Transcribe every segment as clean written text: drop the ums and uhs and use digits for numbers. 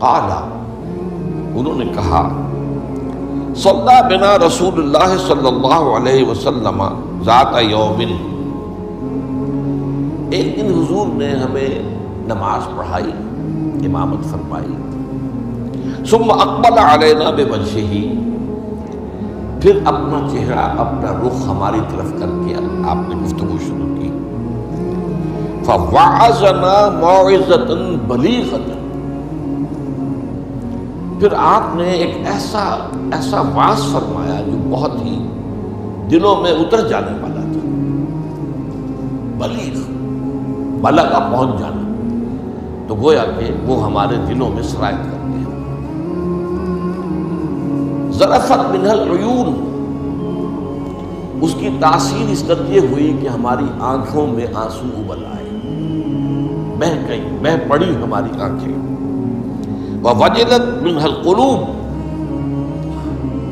قال، انہوں نے کہا، صلی بنا رسول اللہ صلی اللہ علیہ وسلم ذات یوم، ایک دن حضور نے ہمیں نماز پڑھائی، امامت فرمائی، ثم اقبل علینا بوجہہ، پھر اپنا چہرہ، اپنا رخ ہماری طرف کر کے آپ نے گفتگو شروع کی، فوعظنا موعظۃ بلیغۃ، پھر آپ نے ایک ایسا واعظ فرمایا جو بہت ہی دلوں میں اتر جانے والا تھا، بلیغ، بلغ پہنچ جانا، تو گویا کہ وہ ہمارے دلوں میں سرایت کر گیا۔ ذرفت منہ العیون، اس کی تاثیر اس طرح یہ ہوئی کہ ہماری آنکھوں میں آنسو ابل آئے، بہہ پڑی ہماری آنکھیں، ووجلت منہ القلوب،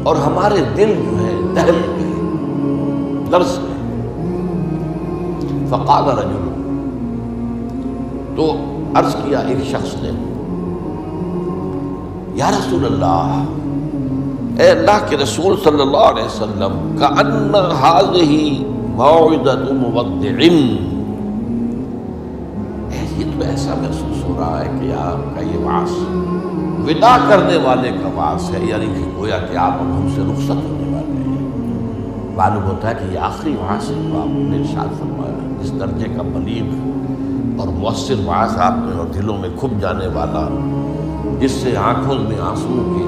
اور ہمارے دل جو ہے دہل گئے، لرز گئے۔ فقال رجل، تو عرض کیا ایک شخص نے، یا رسول اللہ، اے اللہ کے رسول صلی اللہ علیہ وسلم، کأن ھذہ موعظۃ مودع، یہ تو ایسا محسوس ہو رہا ہے کہ آپ کا یہ وعظ وداع کرنے والے کا وعظ ہے، یعنی کہ گویا کہ آپ ہم سے رخصت ہونے والے ہیں۔ معلوم ہوتا ہے کہ یہ آخری وعظ ہے جو آپ نے ارشاد فرمایا، اس درجے کا بلیغ اور مؤثر وعظ آپ نے، اور دلوں میں کھپ جانے والا، جس سے آنکھوں میں آنسو کے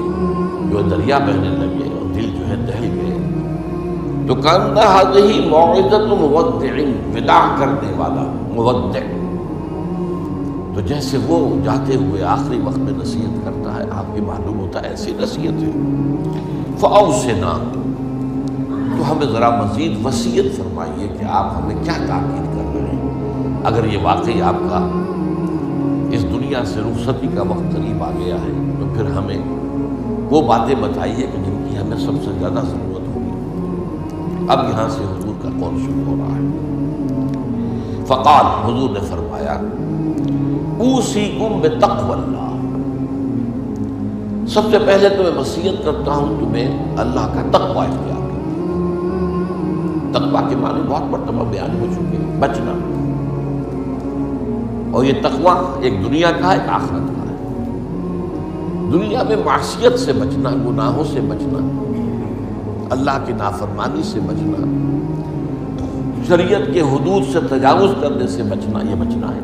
جو دریا بہنے لگے اور دل جو ہے دہل گئے۔ تو کأن ھذہ موعظۃ مودع، وداع کرنے والا، مودع، تو جیسے وہ جاتے ہوئے آخری وقت میں نصیحت کرتا ہے، آپ کی معلوم ہوتا ہے ایسی نصیحت ہے۔ فأوصنا، تو ہمیں ذرا مزید وصیت فرمائیے کہ آپ ہمیں کیا تاکید کر رہے ہیں، اگر یہ واقعی آپ کا اس دنیا سے رخصتی کا وقت قریب آ گیا ہے تو پھر ہمیں وہ باتیں بتائیے کہ جن کی ہمیں سب سے زیادہ ضرورت ہوگی۔ اب یہاں سے حضور کا قول شروع ہو رہا ہے۔ فقال، حضور نے فرمایا، اوصیکم بتقوی اللہ، سب سے پہلے تو میں وصیت کرتا ہوں تمہیں اللہ کا تقوی اختیار کرنا۔ تقوی کے معنی بہت مرتبہ بیان ہو چکے ہیں، بچنا، اور یہ تقوی ایک دنیا کا ہے، ایک آخرت کا ہے۔ دنیا میں معصیت سے بچنا، گناہوں سے بچنا، اللہ کی نافرمانی سے بچنا، شریعت کے حدود سے تجاوز کرنے سے بچنا، یہ بچنا ہے،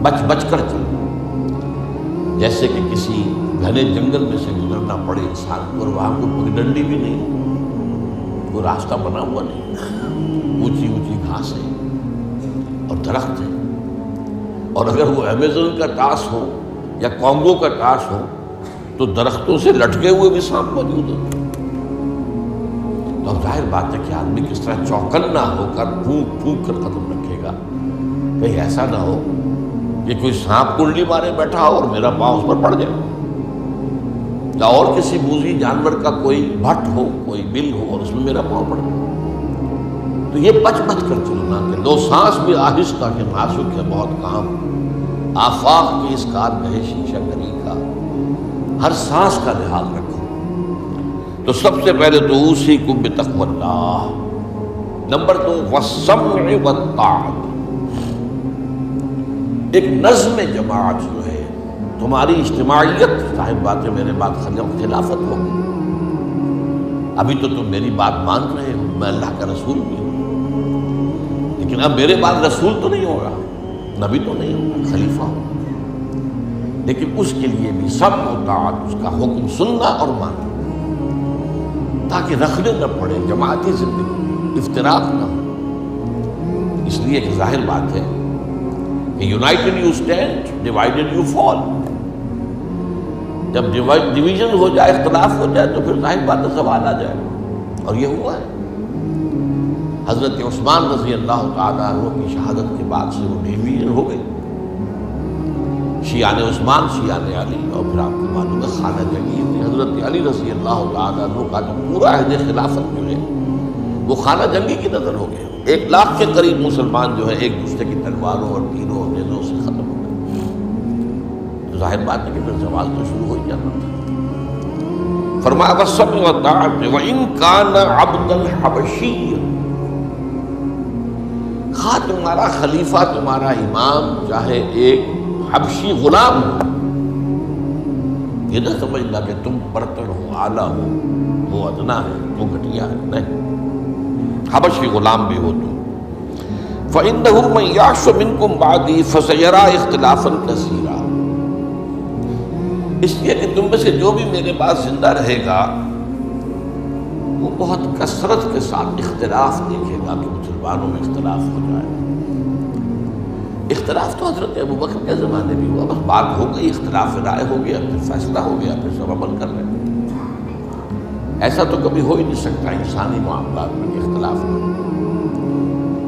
بچ کر چلنا۔ جیسے کہ کسی گھنے جنگل میں سے گزرنا پڑے انسان کو، اور وہاں کوئی پگڈنڈی بھی نہیں، کوئی راستہ بنا ہوا نہیں، اونچی گھاس ہے اور درخت ہے، اور اگر وہ امیزون کا ٹاس ہو یا کانگو کا ٹاس ہو تو درختوں سے لٹکے ہوئے بھی سانپ موجود ہیں۔ تو اب ظاہر بات ہے کہ آدمی کس طرح چوکنا ہو کر پھونک کر قدم رکھے گا، کہیں ایسا نہ ہو کہ کوئی سانپ کنڈلی مارے بیٹھا ہو اور میرا پاؤں اس پر پڑ جائے، یا اور کسی موذی جانور کا کوئی بھٹ ہو، کوئی بل ہو اور اس میں میرا پاؤں پڑ جائے۔ تو یہ بچ کر چلنا کہ لو سانس بھی آہستہ کہ نازک ہے بہت کام، آفاق کی اس کارگہ شیشہ گری کا، ہر سانس کا لحاظ رکھو۔ تو سب سے پہلے تو اوصیکم بتقوی اللہ، نمبر 2 والسمع والطاعۃ، ایک نظم جماعت جو ہے، تمہاری اجتماعیت، صاحب بات ہے میرے بات خلافت ہوگی، ابھی تو تم میری بات مان رہے ہو، میں اللہ کا رسول بھی ہوں، لیکن اب میرے بعد رسول تو نہیں ہوگا، نبی تو نہیں ہوگا، خلیفہ ہوگا، لیکن اس کے لیے بھی سمع و طاعت، اس کا حکم سننا اور ماننا، تاکہ رکھنے نہ پڑے، جماعتی زندگی افتراق نہ ہو۔ اس لیے کہ ظاہر بات ہے کہ United you stand, divided you fall, جب ڈویژن ہو جائے، اختلاف ہو جائے تو پھر ظاہر بات ہے زوال آ جائے، اور یہ ہوا ہے۔ حضرت عثمان رضی اللہ تعالیٰ عنہ کی شہادت کے بعد سے وہ ڈویژن ہو گئی، شیعان عثمان، شیعان علی، اور پھر آپ کو معلوم ہے خانہ جنگی میں حضرت علی رضی اللہ تعالیٰ عنہ کا جو پورا عہد خلافت جو ہے وہ خانہ جنگی کی نظر ہو گیا۔ 1 لاکھ کے قریب مسلمان جو ہے ایک دوسرے کی تلواروں اور تیروں اور نیزوں سے ختم ہو گئے۔ ظاہر بات ہے کہ پھر سوال تو شروع ہو ہی جاتا تھا۔ فرمایا والسمع والطاعۃ وإن كان عبدا حبشيا، خواہ تمہارا خلیفہ تمہارا امام چاہے ایک حبشی غلام ہو، یہ نہ سمجھنا کہ تم برتر ہو، اعلیٰ ہو، وہ ادنا ہے، وہ گھٹیا ہے، نہیں، حبشی غلام بھی ہو تم۔ فإنه من يعش منكم بعدي فسيرى اختلافا كثيرا، اس لیے کہ تم میں سے جو بھی میرے پاس زندہ رہے گا وہ بہت کثرت کے ساتھ اختلاف دیکھے گا کہ مسلمانوں میں اختلاف ہو جائے۔ اختلاف تو حضرت ابوبکر کے زمانے بھی ہوا، بس بات ہو گئی، اختلاف رائے ہو گیا، پھر فیصلہ ہو گیا، پھر سب عمل کر رہے ہیں۔ ایسا تو کبھی ہو ہی نہیں سکتا انسانی معاملات میں اختلاف نہ،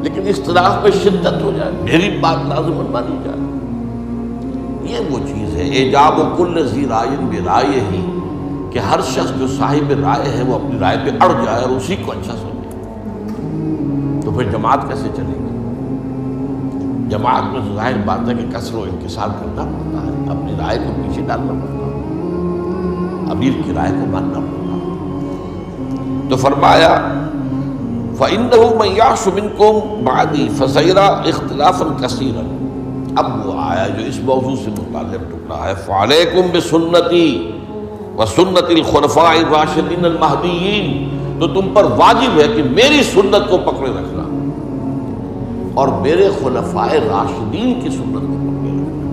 لیکن اختلاف میں شدت ہو جائے، میری بات لازم مانی جائے، یہ وہ چیز ہے۔ ایجاب کل ذی رائے برائے ہی، کہ ہر شخص جو صاحب رائے ہے وہ اپنی رائے پہ اڑ جائے اور اسی کو اچھا سمجھے، تو پھر جماعت کیسے چلے گی؟ جماعت میں ظاہر بات ہے کہ کثر و انکسار کرنا پڑتا ہے، اپنی رائے کو پیچھے ڈالنا پڑتا ہے، امیر کی رائے کو ماننا پڑتا ہے۔ تو فرمایا فَإِنَّهُ مَن يَعْشُ مِنكُم بَعْدِي فَسَيَرَىٰ اخْتِلَافًا كَثِيرًا۔ اب وہ آیا جو اس موضوع سے متعلق ٹکڑا ہے، فَعَلَيْكُمْ بِسُنَّتِي وَسُنَّتِ الْخُلَفَاءِ الرَّاشِدِينَ الْمَهْدِيِّينَ، تو تم پر واجب ہے کہ میری سنت کو پکڑے رکھنا اور میرے خلفائے راشدین کی سنت کو پکڑے رکھنا،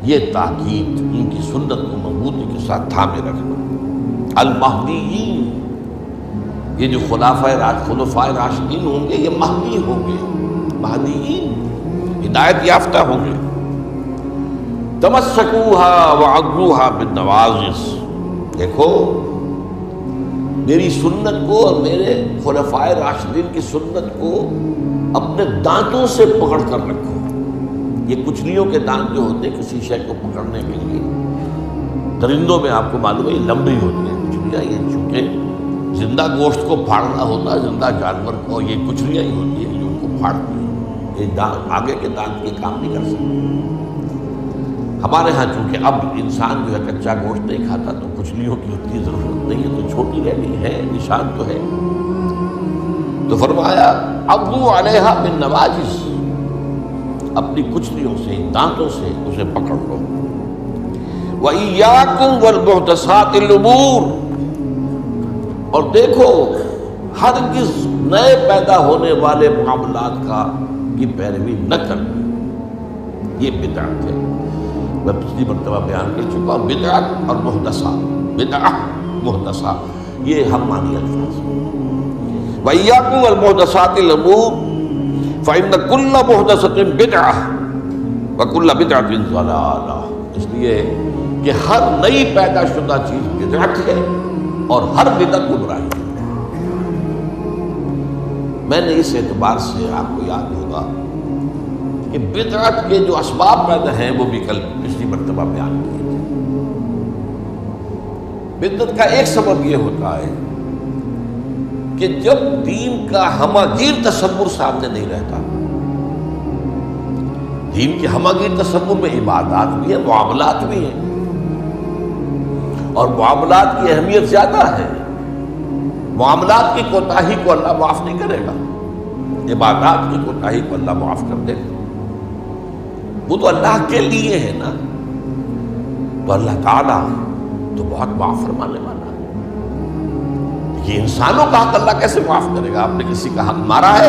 یہ تاکید ان کی سنت کو مضبوطی کے ساتھ تھامے رکھنا۔ المہدیین، یہ جو خلفائے راشدین ہوں گے یہ مہدی ہوں گے، مہدیین ہدایت یافتہ ہوں گے۔ تمسکوها وعضوها بالنواجذ، دیکھو میری سنت کو اور میرے خلفائے راشدین کی سنت کو اپنے دانتوں سے پکڑ کر رکھو۔ یہ کچلیوں کے دانت جو ہوتے ہیں کسی شے کو پکڑنے کے لیے، درندوں میں آپ کو معلوم ہے یہ لمبی ہوتی ہیں کچلیاں، یہ چونکہ زندہ گوشت کو پھاڑنا ہوتا ہے، زندہ جانور کو یہ کچلیاں ہی ہوتی ہیں جو ان کو پھاڑتی ہیں، یہ دانت آگے کے دانت یہ کام نہیں کر سکتے۔ ہمارے ہاں چونکہ اب انسان جو ہے کچا گوشت نہیں کھاتا تو کچلیوں کی اتنی ضرورت نہیں ہے، تو چھوٹی رہی ہے، نشان تو ہے۔ تو فرمایا عضوا علیہا بالنواجذ، اپنی کچلیوں سے دانتوں سے اسے پکڑ لو۔ وَإِيَّاكُمْ وَالْمُحْدَثَاتِ الْأُمُورِ، اور دیکھو ہرگز نئے پیدا ہونے والے معاملات کی پیروی نہ کرنا، یہ بدعت ہے۔ میں پچھلی مرتبہ بیان کر چکا ہوں، بدعت اور محدثہ، بدعہ محدثہ یہ ہم مانی الفاظ ہیں۔ وَإِيَّاكُمْ وَالْمُحْدَثَاتِ الْأُمُورِ فَإِنَّ كُلَّ مُحْدَثَةٍ بِدْعَةٌ وَكُلَّ بِدْعَةٍ ضَلَالَةٌ، اس لیے کہ ہر نئی پیدا شدہ چیز بدعت ہے اور ہر بدعت گمراہی ہے۔ میں نے اس اعتبار سے آپ کو یاد ہوگا کہ بدعت کے جو اسباب پیدا ہیں وہ بھی کل پچھلی مرتبہ بیان کیے تھے۔ بدعت کا ایک سبب یہ ہوتا ہے کہ جب دین کا ہماگیر تصور سامنے نہیں رہتا، دین کے ہماگیر تصور میں عبادات بھی ہیں، معاملات بھی ہیں، اور معاملات کی اہمیت زیادہ ہے۔ معاملات کی کوتاہی کو اللہ معاف نہیں کرے گا، عبادات کی کوتاہی کو اللہ معاف کر دے گا۔ وہ تو اللہ کے لیے ہے نا، تو اللہ تعالیٰ تو بہت معاف فرمانے والا ہے۔ یہ انسانوں کا حق اللہ کیسے معاف کرے گا؟ آپ نے کسی کا حق مارا ہے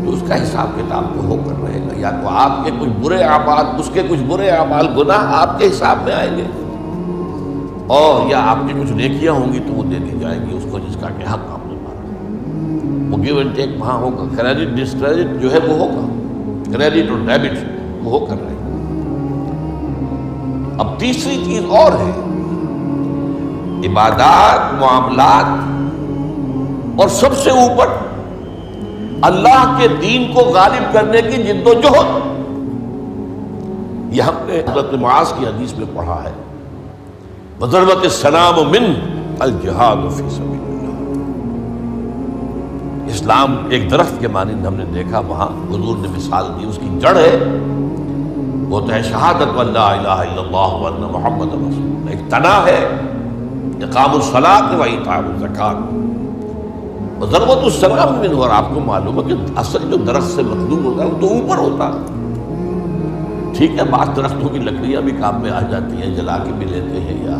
تو اس کا حساب کتاب تو ہو کر رہے گا، یا تو آپ کے کچھ برے اعمال، اس کے کچھ برے اعمال گناہ آپ کے حساب میں آئیں گے، اور یا آپ کی کچھ نیکیاں ہوں گی تو وہ دے دی جائے گی اس کو جس کا کہ حق آپ نے مارا۔ وہ گیو اینڈ ٹیک وہاں ہوگا، کریڈٹ ڈسکریڈٹ جو ہے وہ ہوگا، کریڈٹ اور ڈیبٹ وہ ہو کر رہے ہیں۔ اب تیسری چیز اور ہے، عبادات، معاملات، اور سب سے اوپر اللہ کے دین کو غالب کرنے کی جد و جہد۔ یہ ہم نے حضرت معاذ کی حدیث میں پڑھا ہے، وَضَرْبَتِ السَّلَامُ مِنْ الْجِهَادُ فِي سَبِيلِ اللَّهِ۔ اسلام ایک درخت کے مانند ہم نے دیکھا، وہاں حضور نے مثال دی، اس کی جڑ ہے وہ تو ہے شہادت لا الہ الا اللہ وان محمد رسول اللہ، ایک تنا ہے اقام الصلاۃ و ایتاء الزکات و ضربۃ السلام منہ، اور آپ کو معلوم ہے کہ اصل جو درخت سے مخلوق ہوتا ہے وہ تو اوپر ہوتا ہے۔ ٹھیک ہے، بعض درختوں کی لکڑیاں بھی کام میں آ جاتی ہیں، جلا کے بھی لیتے ہیں یا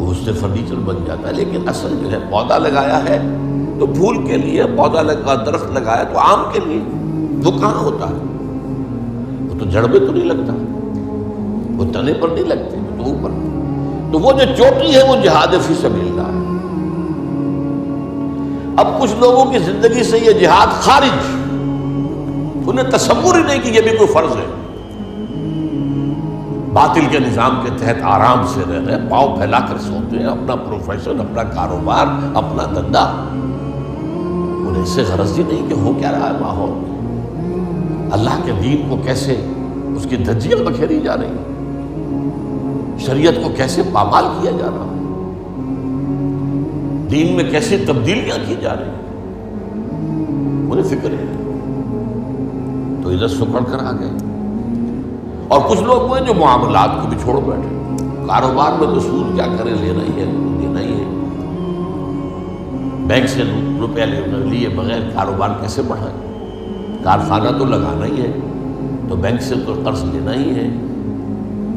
اس سے فرنیچر بن جاتا ہے، لیکن اصل جو ہے پودا لگایا ہے تو پھول کے لیے، پودا لگا درخت لگایا تو آم کے لیے، وہ کہاں ہوتا ہے؟ وہ تو جڑ میں تو نہیں لگتا، وہ تنے پر نہیں لگتے، وہ تو اوپر۔ تو وہ جو چوٹی ہے وہ جہاد فی سبیل اللہ ہے۔ اب کچھ لوگوں کی زندگی سے یہ جہاد خارج، انہیں تصور ہی نہیں کہ یہ بھی کوئی فرض ہے، باطل کے نظام کے تحت آرام سے رہ رہے، پاؤں پھیلا کر سوتے ہیں، اپنا پروفیشن، اپنا کاروبار، اپنا دھندا، انہیں اس سے غرض ہی نہیں کہ ہو کیا رہا ہے ماحول میں، اللہ کے دین کو کیسے اس کی دھجیاں بکھیری جا رہی ہیں، شریعت کو کیسے پامال کیا جا رہا ہے، دین میں کیسی تبدیلیاں کی جا رہی ہیں، انہیں فکر ہے، تو ادھر سکڑ کر آ گئے۔ اور کچھ لوگ وہ ہیں جو معاملات کو بھی چھوڑ بیٹھے، کاروبار میں تو سود کیا کرے، لینا ہی ہے، دینا ہی ہے، بینک سے روپیہ لیے بغیر کاروبار کیسے بڑھائیں، کارخانہ تو لگانا ہی ہے، تو بینک سے تو قرض لینا ہی ہے،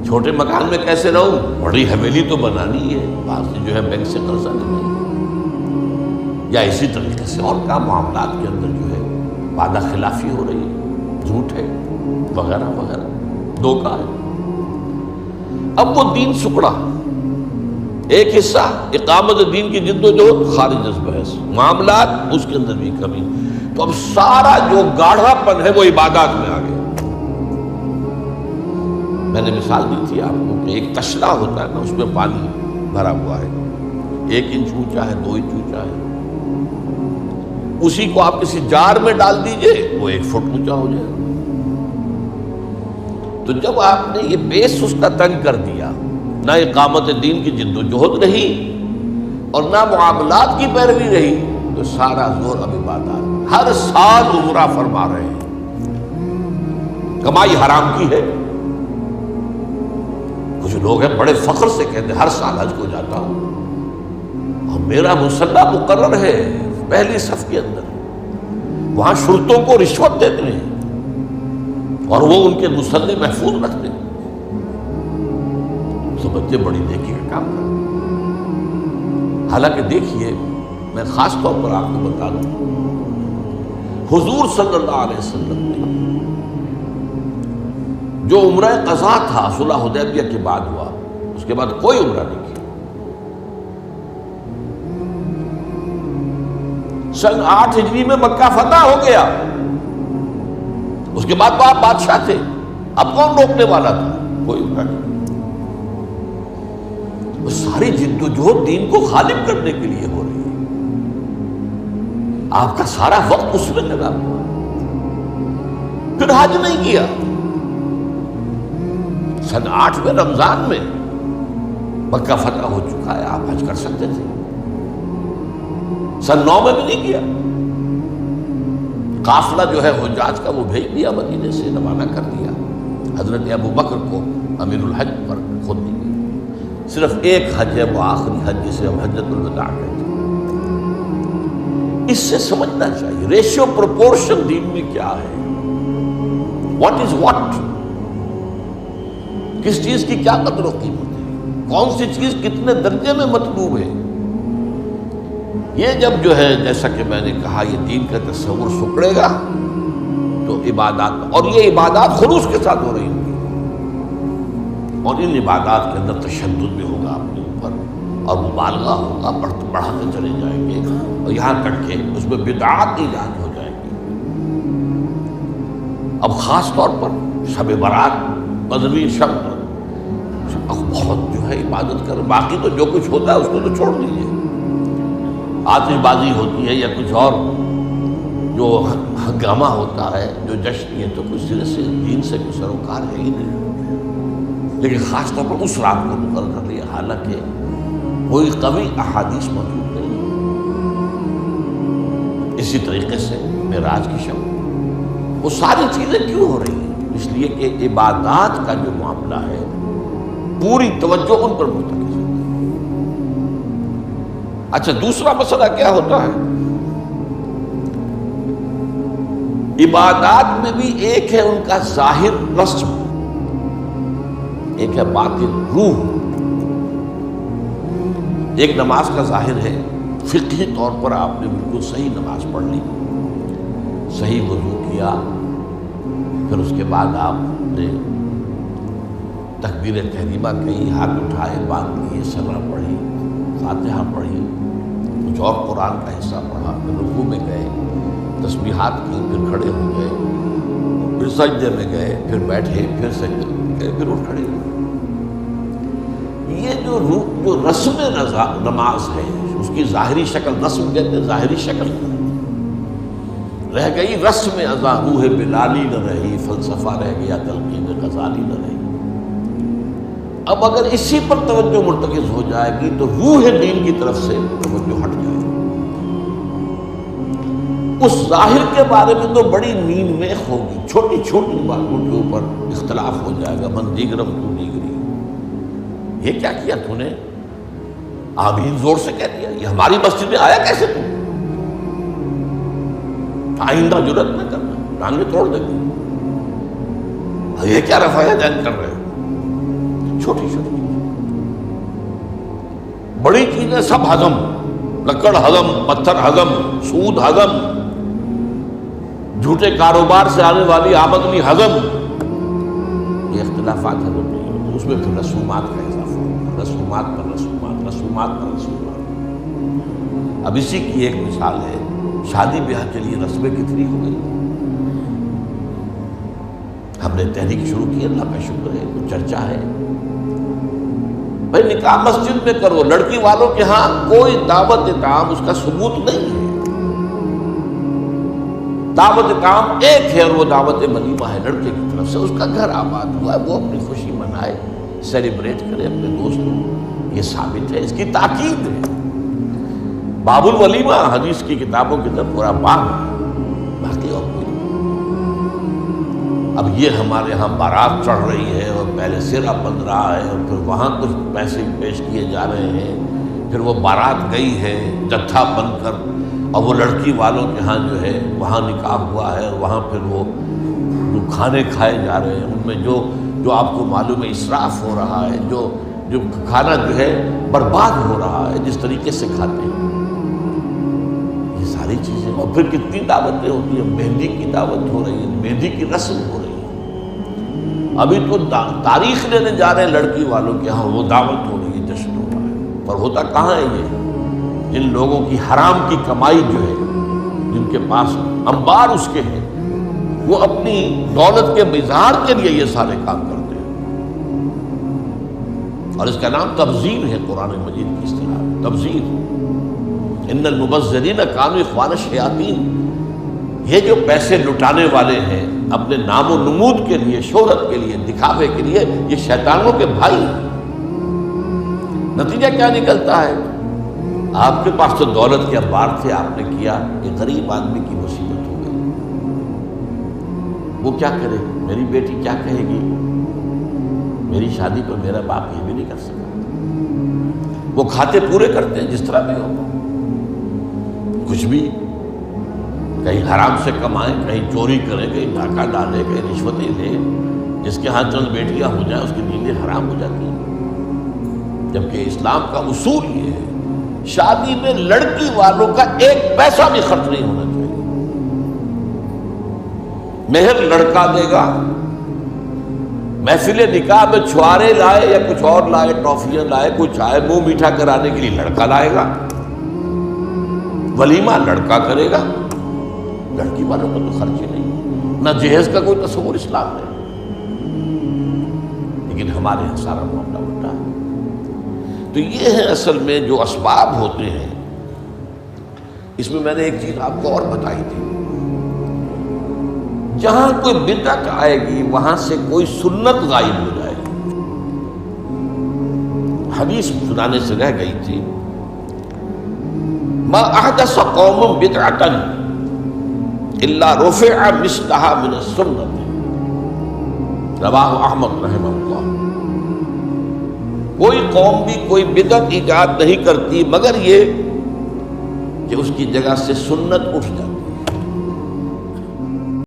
چھوٹے مکان میں کیسے رہوں، بڑی حویلی تو بنانی ہی ہے، بعض سے جو ہے بینک سے قرضہ لینا ہی ہے، یا اسی طریقے سے اور کیا معاملات کے اندر جو ہے وعدہ خلافی ہو رہی ہے، جھوٹ ہے، وغیرہ وغیرہ، دھوکہ ہے۔ اب وہ دین سکڑا، ایک حصہ اقامت دین کی جد و جہد خارج از بحث، معاملات اس کے اندر بھی کمی، تو اب سارا جو گاڑھا پن ہے وہ عبادات میں آ گیا۔ میں نے مثال دی تھی آپ کو کہ ایک تشلا ہوتا ہے نا، اس میں پانی بھرا ہوا ہے، 1 انچ اونچا ہے، 2 انچ اونچا ہے، اسی کو آپ کسی جار میں ڈال دیجئے وہ 1 فٹ اونچا ہو جائے۔ تو جب آپ نے یہ بیس اس کا تنگ کر دیا، نہ اقامت دین کی جد و جہد رہی اور نہ معاملات کی پیروی رہی، تو سارا زور اب عبادات، ہر سال عمرہ فرما رہے ہیں، کمائی حرام کی ہے۔ کچھ لوگ ہیں بڑے فخر سے کہتے ہیں ہر سال حج کو جاتا ہوں، اور میرا مصلی مقرر ہے پہلی صف کے اندر، وہاں شرطوں کو رشوت دیتے ہیں اور وہ ان کے مصلی محفوظ رکھتے ہیں، سمجھتے بڑی نیکی کا کام کرتے۔ حالانکہ دیکھیے، میں خاص طور پر آپ کو بتا دوں، حضور صلی اللہ علیہ وسلم نے جو عمرہ قضا تھا صلح حدیبیہ کے بعد ہوا، اس کے بعد کوئی عمرہ نہیں کیا۔ سن 8 ہجری میں مکہ فتح ہو گیا، اس کے بعد تو آپ بادشاہ تھے، اب کون روکنے والا تھا؟ کوئی عمرہ نہیں۔ وہ ساری جد و جہد دین کو غالب کرنے کے لیے ہو رہی ہے، آپ کا سارا وقت اس میں لگا ہوا، پھر حج نہیں کیا۔ سن 8 میں رمضان میں مکہ فتح ہو چکا ہے، آپ حج کر سکتے تھے، سن 9 میں بھی نہیں کیا۔ قافلہ جو ہے حجاج کا وہ بھیج دیا، مدینے سے روانہ کر دیا، حضرت ابو بکر کو امیر الحج پر خود دی گئی۔ صرف ایک حج ہے، وہ آخری حج جسے ہم حجۃ الوداع کہتے ہیں۔ اس سے سمجھنا چاہیے ریشیو پروپورشن دین میں کیا ہے، واٹ از واٹ، کس چیز کی کیا قدر و قیمت ہے، کون سی چیز کتنے درجے میں مطلوب ہے۔ یہ جب جو ہے جیسا کہ میں نے کہا یہ دین کا تصور سکڑے گا تو عبادات، اور یہ عبادات خلوص کے ساتھ ہو رہی ہوں گی، اور ان عبادات کے اندر تشدد بھی ہوگا اپنے اوپر اور مبالغہ ہوگا، بڑھاتے چلے جائیں گے، اور یہاں تک کہ اس میں بدعات ایجاد ہو جائیں گی۔ اب خاص طور پر شب برات، قدری شب، بہت جو ہے عبادت کر، باقی تو جو کچھ ہوتا ہے اس کو تو چھوڑ دیجیے، آتش بازی ہوتی ہے یا کچھ اور جو ہنگامہ ہوتا ہے، جو جشن، یہ تو کچھ سرے سے دین سے کوئی سروکار ہے ہی نہیں۔ لیکن خاص طور پر اس رات کو مقرر کر لیا، حالانکہ کوئی قوی احادیث موجود نہیں۔ اسی طریقے سے معراج کی شب، وہ ساری چیزیں کیوں ہو رہی ہیں؟ اس لیے کہ عبادات کا جو معاملہ ہے پوری توجہ ان پر مرتکز ہے۔ اچھا دوسرا مسئلہ کیا ہوتا ہے؟ عبادات میں بھی ایک ہے ان کا ظاہر رسم، ایک ہے باطن روح۔ ایک نماز کا ظاہر ہے، فقہی طور پر آپ نے بالکل صحیح نماز پڑھ لی، صحیح وضو کیا، پھر اس کے بعد آپ نے تکبیر تحریمہ کہی، ہاتھ اٹھائے، باندھ لیے، سرہ پڑھی، فاتحہ پڑھی، کچھ اور قرآن کا حصہ پڑھا، پھر رکوع میں گئے، تسبیحات کی، پھر کھڑے ہو گئے، پھر سجدے میں گئے، پھر بیٹھے، پھر سجدے میں گئے، پھر اٹھ کھڑے ہوئے۔ یہ جو رسم نماز ہے اس کی ظاہری شکل، رسم کہتے ہیں ظاہری شکل رہ گئی، رسم ازاں روح بلالی نہ رہی، فلسفہ رہ گیا تلقین غزالی نہ رہی۔ اب اگر اسی پر توجہ مرتکز ہو جائے گی تو روح دین کی طرف سے توجہ ہٹ جائے گی۔ اس ظاہر کے بارے میں تو بڑی نیند میں ہوگی، چھوٹی چھوٹی باتوں کے اوپر اختلاف ہو جائے گا، من دیگرم تو دیگری، یہ کیا کیا تو نے؟ آمین زور سے کہہ دیا، یہ ہماری مسجد میں آیا کیسے تو؟ آئندہ جرأت نہ کرنا، ٹانگیں توڑ دیں گے، یہ کیا رفایا جان کر رہے ہو؟ چھوٹی چھوٹی بڑی چیزیں سب ہضم، لکڑ ہضم، پتھر ہضم، سود ہضم، جھوٹے کاروبار سے آنے والی آمدنی ہضم، یہ اختلافات ہضم نہیں ہوتے، اس میں پھر رسومات کا اضافہ ہوگا، رسومات پر رسومات، رسومات پر رسومات۔ اب اسی کی ایک مثال ہے، شادی بیاہ کے لیے رسمیں کتنی ہو گئی۔ ہم نے تحریک شروع کی، اللہ کا شکر ہے، کچھ چرچا ہے، بھائی نکاح مسجد میں کرو، لڑکی والوں کے ہاں کوئی دعوت طعام اس کا ثبوت نہیں ہے۔ دعوت طعام ایک ہے اور وہ دعوت ولیمہ ہے لڑکے کی طرف سے، اس کا گھر آباد ہوا ہے، وہ اپنی خوشی منائے، سیلیبریٹ کرے اپنے دوستوں، یہ ثابت ہے، اس کی تاکید ہے۔ باب الولیمہ حدیث کی کتابوں کی طرف پورا باب ہے، باقی اور کوئی نہیں۔ اب یہ ہمارے ہاں بارات چڑھ رہی ہے اور پہلے سرا بن رہا ہے اور پھر وہاں کچھ پیسے پیش کیے جا رہے ہیں، پھر وہ بارات گئی ہے جتھا بن کر، اور وہ لڑکی والوں کے ہاں جو ہے وہاں نکاح ہوا ہے اور وہاں پھر وہ کھانے کھائے جا رہے ہیں، ان میں جو آپ کو معلوم ہے اسراف ہو رہا ہے، جو کھانا جو ہے برباد ہو رہا ہے جس طریقے سے کھاتے ہیں، یہ ساری چیزیں۔ اور پھر کتنی دعوتیں ہوتی ہیں، مہندی کی دعوت ہو رہی ہے، مہندی کی رسم ہو رہی ہے، ابھی تو تاریخ لینے جا رہے ہیں لڑکی والوں کے ہاں، وہ دعوت ہو رہی ہے، جشن ہو رہا ہے، پر ہوتا کہاں ہے یہ؟ ان لوگوں کی حرام کی کمائی جو ہے، جن کے پاس انبار اس کے ہیں، وہ اپنی دولت کے اظہار کے لیے یہ سارے کام کرتے ہیں، اور اس کا نام تبذیر ہے، قرآن مجید کی اصطلاح تبذیر۔ ان المبذرین کانوا اخوان الشیاطین، یہ جو پیسے لٹانے والے ہیں اپنے نام و نمود کے لیے، شہرت کے لیے، دکھاوے کے لیے، یہ شیطانوں کے بھائی ہیں۔ نتیجہ کیا نکلتا ہے؟ آپ کے پاس تو دولت کے انبار تھے، آپ نے کیا، ایک غریب آدمی کی مصیبت ہو گئی، وہ کیا کرے؟ میری بیٹی کیا کہے گی؟ میری شادی پر میرا باپ یہ بھی نہیں کر سکا۔ وہ کھاتے پورے کرتے ہیں جس طرح بھی ہو، کچھ بھی، کہیں حرام سے کمائیں، کہیں چوری کریں، کہیں ڈاکہ ڈالیں، کہیں رشوتیں لیں، جس کے ہاں چند بیٹیاں ہو جائیں اس کی نیندیں حرام ہو جاتی ہیں، جبکہ اسلام کا اصول یہ ہے شادی میں لڑکی والوں کا ایک پیسہ بھی خرچ نہیں ہونا چاہیے۔ مہر لڑکا دے گا، محفل نکاح میں چھوارے لائے یا کچھ اور لائے، ٹافیاں لائے، کچھ آئے، منہ میٹھا کرانے کے لیے لڑکا لائے گا، ولیمہ لڑکا کرے گا، لڑکی والوں کا تو خرچ ہی نہیں، نہ جہیز کا کوئی تصور اسلام میں۔ لیکن ہمارے یہاں سارا معاملہ الٹا ہے۔ تو یہ ہے اصل میں جو اسباب ہوتے ہیں۔ اس میں میں نے ایک چیز آپ کو اور بتائی تھی، جہاں کوئی بدعت آئے گی وہاں سے کوئی سنت غائب ہو جائے گی۔ حدیث سنانے سے رہ گئی تھی، ما احدث قوم بدعۃ الا رفع مثلها من السنت۔ رواہ احمد رحمہ اللہ۔ کوئی قوم بھی کوئی بدعت ایجاد نہیں کرتی مگر یہ کہ اس کی جگہ سے سنت اٹھ جاتی۔